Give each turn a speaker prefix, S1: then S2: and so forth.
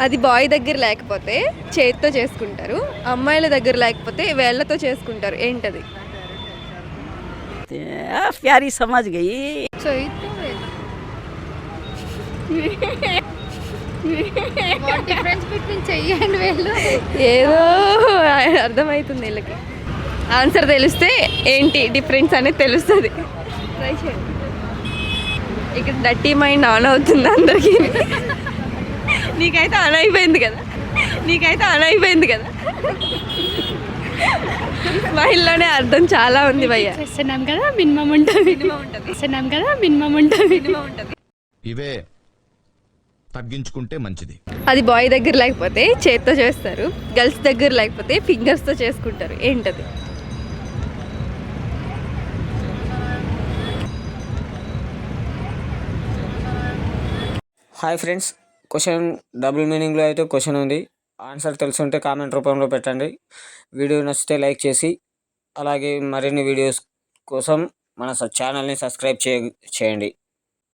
S1: అది బాయ్ దగ్గర లేకపోతే చేతితో చేసుకుంటారు, అమ్మాయిల దగ్గర లేకపోతే వేళ్ళతో చేసుకుంటారు. ఏంటది?
S2: प्यारी समझ गई।
S1: ఏదో అర్థమవుతుంది వీళ్ళకి. ఆన్సర్ తెలిస్తే ఏంటి డిఫరెన్స్ అనేది తెలుస్తుంది. ట్రై చేయండి. ఇక్కడ డర్టీ మైండ్ ఆన్ అవుతుంది అందరికీ. నీకైతే ఆన్ అయిపోయింది కదా. స్మైల్లోనే అర్థం చాలా ఉంది భయ్య.
S3: చేస్తున్నాం కదా మినిమం ఉంటుంది.
S4: ఇవే తగ్గించుకుంటే మంచిది.
S1: అది బాయ్ దగ్గర లేకపోతే చేత్తో చేస్తారు, గర్ల్స్ దగ్గర లేకపోతే ఫింగర్స్తో చేసుకుంటారు. ఏంటది?
S5: హాయ్ ఫ్రెండ్స్, క్వశ్చన్ డబుల్ మీనింగ్లో అయితే క్వశ్చన్ ఉంది. ఆన్సర్ తెలుసుంటే కామెంట్ రూపంలో పెట్టండి. వీడియో నచ్చితే లైక్ చేసి అలాగే మరిన్ని వీడియోస్ కోసం మన ఛానల్ని సబ్స్క్రైబ్ చేయండి.